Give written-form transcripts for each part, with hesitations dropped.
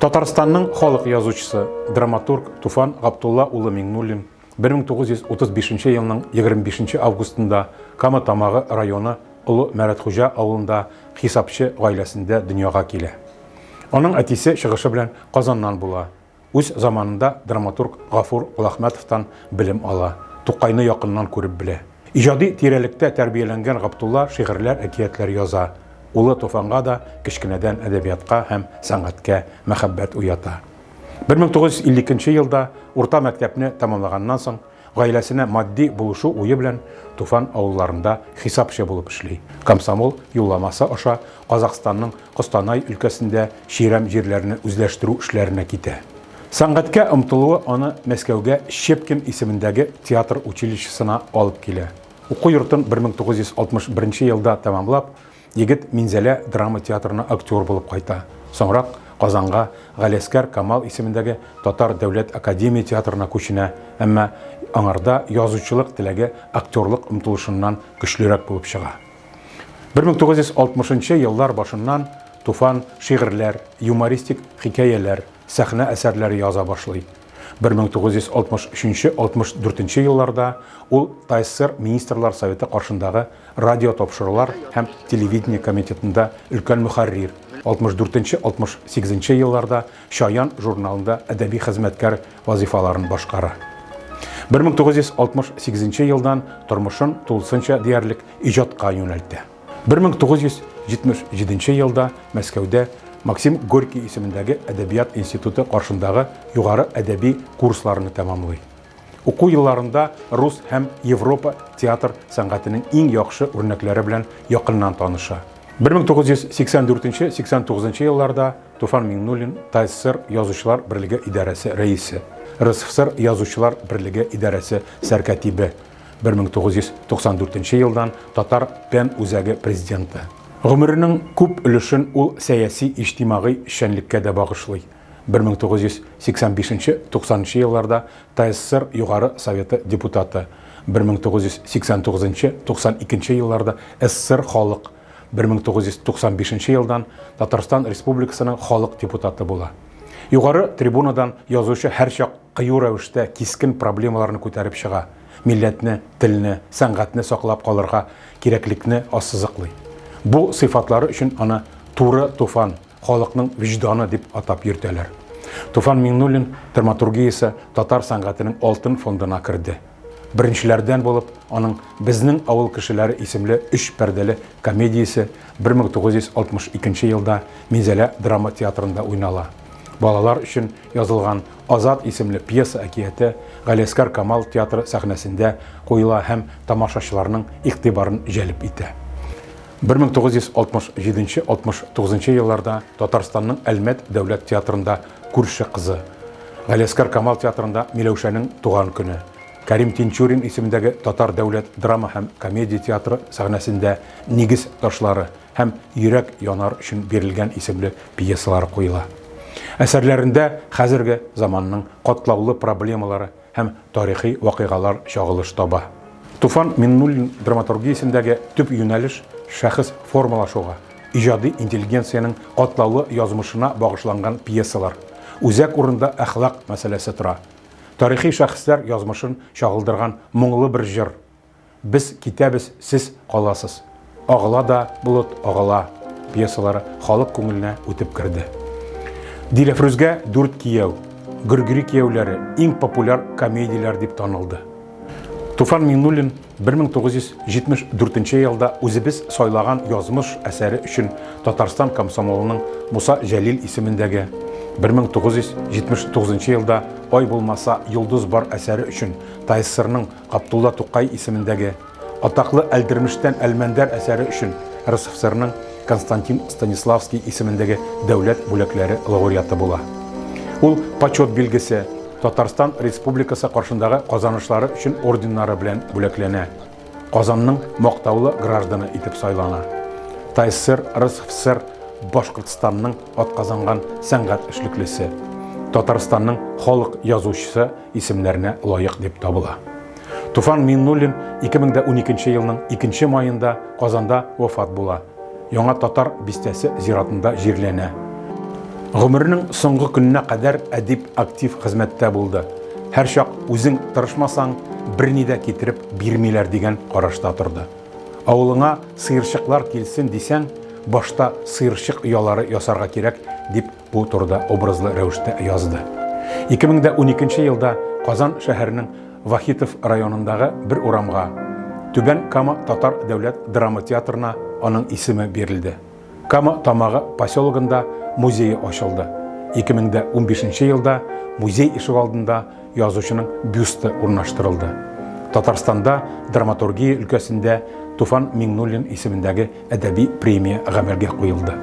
Татарстанның халық язучысы, драматург Туфан Ғабдулла улы Миңнуллин 1935 елның 25 августында Кама Тамағы районы Улы Мәратхужа ауылында хисапчы гаиләсендә дөньяга килә. Оның әтисе чыгышы белән Казаннан була. Үз заманында драматург Гафур Улахмәтовтан белем ала. Тукайны якыннан күреп белә. Иҗади тирәлектә тәрбияләнгән Ғабдулла шигырьләр, әкиятләр яза. Улы Туфанга да кечкенәдән әдәбиятка һәм сәнгатькә мәхәббәт уята. 1952 елда урта мәктәпне тәмамлаганнан соң гаиләсенә матди булышу уе белән Туфан авылларында хисапчы булып эшли. Комсомол юлламасы аша Казакъстанның Костанай өлкәсендә Ширәм җирләрне үзләштерү эшләренә китә. Сәнгатькә омтылуы аны Мәскәүгә Щепкин исемендәге театр училищесына алып килә. Уку йортын 1961 елда тәмамлап, егет Минзәлә драма театрына актер булып кайта. Соңрак Казанга Галескәр Камал исемендәге Татар дәүләт академия театрына күченә, әмма аңарда язучылык теләге актерлык омтылышыннан көчлерәк булып чыга. 1960 еллар башыннан Туфан шигырьләр, юмористик хикәяләр, сәхнә әсәрләре яза башлый. 1963-64 елларда ул ТССР Министрлар Советы каршындагы радио тапшырулар һәм телевидение комитетында өлкән мөхәррир. 64-68 елларда Шаян журналында әдәби хезмәткәр вазифаларын башкара. 1968 елдан тормышын тулысынча диярлек иҗатка юнәлтә. 1977 елда Мәскәүдә Максим Горький исемендәге әдәбият институты каршындагы югары әдәби курсларны тәмамлый. Уку елларында рус һәм Европа театр сәнгатенең иң яхшы үрнәкләре белән якыннан таныша. 1984-89 елларда Туфан Миңнуллин ТССР Язучылар берлеге идарәсе рәисе, РСФСР Язучылар берлеге идарәсе сәркәтибе, 1994 елдан Татар Пән үзәге президенты. Гомеренең күп өлешен ул сәяси иҗтимагый эшчәнлеккә дә багышлый. 1985-90 елларда ТССР Югары Советы депутаты, 1989-92 елларда СССР халык, 1995 елдан Татарстан Республикасының халык депутаты була. Югары трибунадан язучы һәрчак кыю рәвештә кискен проблемаларны күтәреп чыга. Милләтне, телне, сәнгатьне саклап калырга кирәклекне ассызыклый. Бу сыйфатлары өчен аны туры Туфан, халыкның вижданы дип атап йөртәләр. Туфан Миңнуллин драматургиясе татар сәнгатенең алтын фондына керде. Беренчеләрдән булып, аның Безнең авыл кешеләре исемле 3 пәрдәле комедиясе 1962 елда Минзәлә драма театрында уйнала. Балалар өчен язылган Азат исемле пьеса әкияте Галескәр Камал театры сәхнәсендә куела һәм тамашачыларның игътибарын җәлеп итә. 1967-69 елларда Татарстанның Әлмәт дәүләт театрында күрше кызы, Галескәр Камал театрында Миләүшәнең туган көне, Кәрим Тинчурин исемендәге Татар дәүләт драма һәм комедия театры сәхнәсендә Нигез ташлары һәм Йөрәк янар өчен бирелгән исемле пьесалар куела. Әсәрләрендә хәзерге заманның катлаулы проблемалары һәм тарихи вакыйгалар чагылыш таба. Туфан Миңнуллин драматургиясендәге төп юнәлеш шәхес формалашуга, иҗади интеллигенцияның катлаулы язмышына багышланган пьесалар, үзәк урында әхлак мәсьәләсе тора. Тарихи шәхесләр язмышын чагылдырган моңлы бер җыр. Без китәбез, сез каласыз. Агыла да булыт агыла пьесалары халык күңеленә үтеп керде. Диләфрүзгә 4 кияү, Гөргери кияүләре иң популяр комедияләр дип танылды. Туфан Миңнуллин 1974 елда үзебез сайлаган язмыш әсәре өчен Татарстан комсомолының Муса Җәлил исемендәге, 1979 елда Ай булмаса йолдыз бар әсәре өчен ТССРның Габдулла Тукай исемендәге, атаклы Әлдермештән Әлмәндәр әсәре өчен РСФСРның Константин Станиславский исемендәге дәүләт бүләкләре лауреаты була. Ул почет билгесе, Татарстан Республикасы каршындагы казанышлары өчен орденнары белән бүләкләнә. Казанның мактаулы гражданы итеп сайлана. ТССР, РСФСР, Башкортстанның атказанган сәнгать эшлеклесе, Татарстанның халык язучысы исемнәренә лаек дип табыла. Туфан Миңнуллин 2012 елның 2 майында Казанда вафат була. Яңа татар бистәсе зиратында җирләнә. Гомернең соңгы көненә кадәр әдип актив хезмәттә булды. Һәр чак үзең тырышмасаң, берни дә китереп бирмиләр дигән карашта торды. Авылыңа сыерчыклар килсен дисәң, башта сыерчык оялары ясарга кирәк дип бу турыда образлы рәвештә язды. 2012 елда Казан шәһәренең Вахитов районындагы бер урамга, Түбән Кама татар дәүләт драма театрына аның исеме бирелде. Кама тамагы поселогында музей ачылды. 2015 елда музей ишек алдында язучының бюсты урнаштырылды. Татарстанда драматургия өлкәсендә Туфан Миңнуллин исемендәге әдәби премия гамәлгә куелды.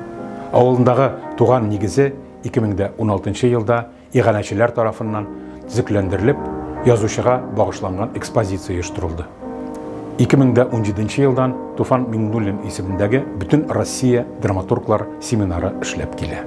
Авылындагы туган нигезе 2016 елда иганәчеләр тарафыннан төзекләндерелеп, язучыга багышланган экспозиция оештырылды. 2017 елдан Туфан Миңнуллин исемендәге Бүтән Россия драматурглар семинары эшләп килә.